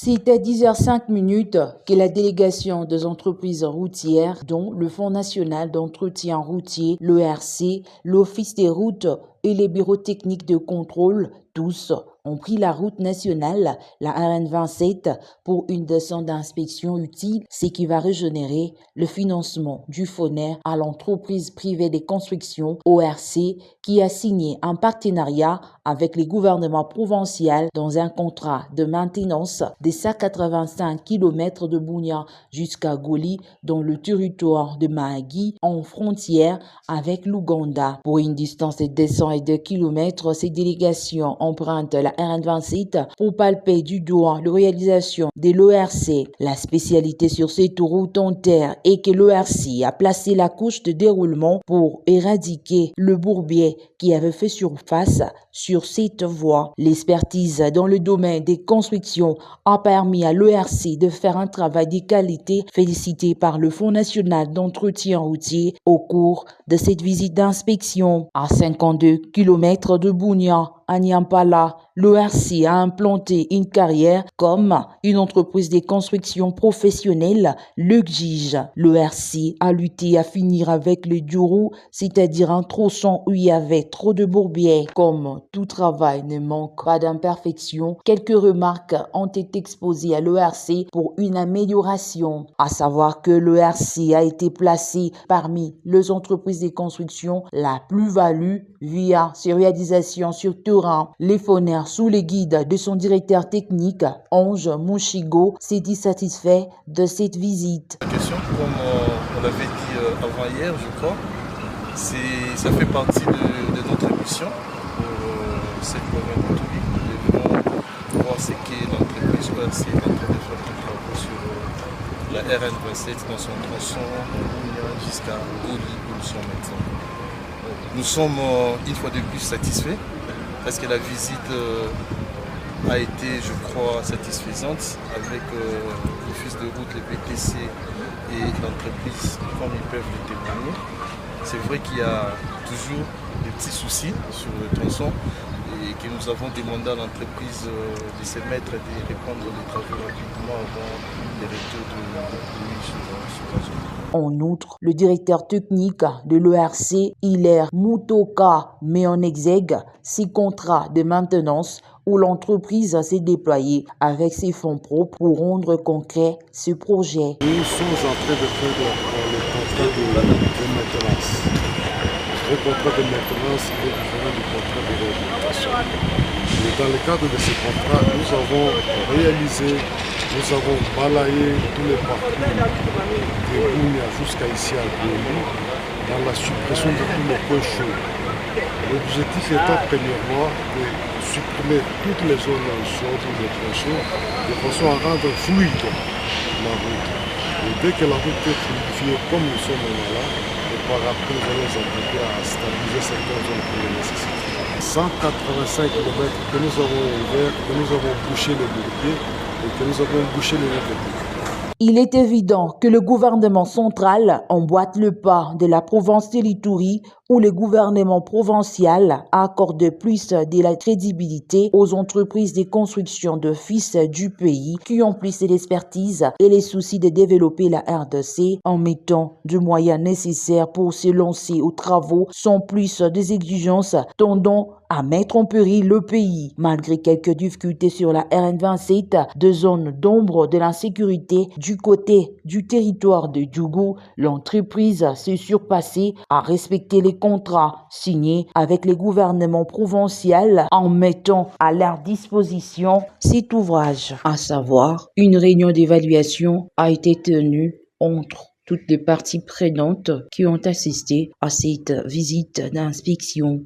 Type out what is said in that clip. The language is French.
C'est à 10h05 que la délégation des entreprises routières, dont le Fonds national d'entretien routier, l'ERC, l'Office des routes et les bureaux techniques de contrôle, tous ont pris la route nationale, la RN27, pour une descente d'inspection utile, ce qui va régénérer le financement du FONER à l'entreprise privée des constructions, ORC, qui a signé un partenariat avec les gouvernements provinciaux dans un contrat de maintenance des 185 km de Bunia jusqu'à Goli, dans le territoire de Mahagi, en frontière avec l'Ouganda. Pour une distance de 202 km, ces délégations empruntent la RN27 pour palper du doigt la réalisation de l'ORC. La spécialité sur cette route en terre est que l'ORC a placé la couche de déroulement pour éradiquer le bourbier qui avait fait surface sur cette voie. L'expertise dans le domaine des constructions a permis à l'ORC de faire un travail de qualité félicité par le Fonds national d'entretien routier au cours de cette visite d'inspection. À 52 km de Bunia, à Nyampala, l'ORC a implanté une carrière comme une entreprise de construction professionnelle l'exige. L'ORC a lutté à finir avec le Djourou, c'est-à-dire un tronçon où il y avait trop de bourbiers. Comme tout travail ne manque pas d'imperfection, quelques remarques ont été exposées à l'ORC pour une amélioration, à savoir que l'ORC a été placé parmi les entreprises de construction la plus-value via ses réalisations sur terrain. Les FONER, sous les guides de son directeur technique, Ange Mouchigo, s'est dit satisfait de cette visite. La question, comme on l'avait dit avant hier, je crois, ça fait partie de notre mission pour cette commune de Toubi. Nous devons voir ce qu'est l'entreprise ORC est en train de faire des travaux sur la RN27 dans son tronçon jusqu'à Goli où nous sommes maintenant. Nous sommes une fois de plus satisfaits parce que la visite a été, je crois, satisfaisante avec l'office de route, le PTC et l'entreprise, comme ils peuvent le témoigner. C'est vrai qu'il y a toujours des petits soucis sur le tronçon et que nous avons demandé à l'entreprise de se mettre et de répondre les travaux rapidement avant les retours de pluie sur la zone. En outre, le directeur technique de l'ORC, Hilaire Moutoka, met en exergue ses contrats de maintenance où l'entreprise s'est déployée avec ses fonds propres pour rendre concret ce projet. Nous sommes en train de faire le contrat de maintenance. Le contrat de maintenance est différent du contrat de réhabilitation. Et dans le cadre de ce contrat, nous avons réalisé, nous avons balayé tous les parcours de Bunia jusqu'à ici à Goli dans la suppression de tous les points chauds. L'objectif étant premièrement de supprimer toutes les zones chaudes, les points chauds, de façon à rendre fluide la route. Et dès que la route est fluidifiée comme nous sommes là, et par après nous allons les appliquer à stabiliser certaines zones pour les nécessités. 185 km que nous avons ouvert, que nous avons bouché les bourbiers et que nous avons bouché les nez. Il est évident que le gouvernement central emboîte le pas de la province de l'Ituri où le gouvernement provincial accorde plus de la crédibilité aux entreprises de construction d'office du pays qui ont plus l'expertise et les soucis de développer la RDC en mettant des moyens nécessaires pour se lancer aux travaux sans plus des exigences tendant à mettre en péril le pays. Malgré quelques difficultés sur la RN27, deux zones d'ombre de l'insécurité du côté du territoire de Djougou, l'entreprise s'est surpassée à respecter les contrats signés avec les gouvernements provinciaux en mettant à leur disposition cet ouvrage. À savoir, une réunion d'évaluation a été tenue entre toutes les parties prenantes qui ont assisté à cette visite d'inspection.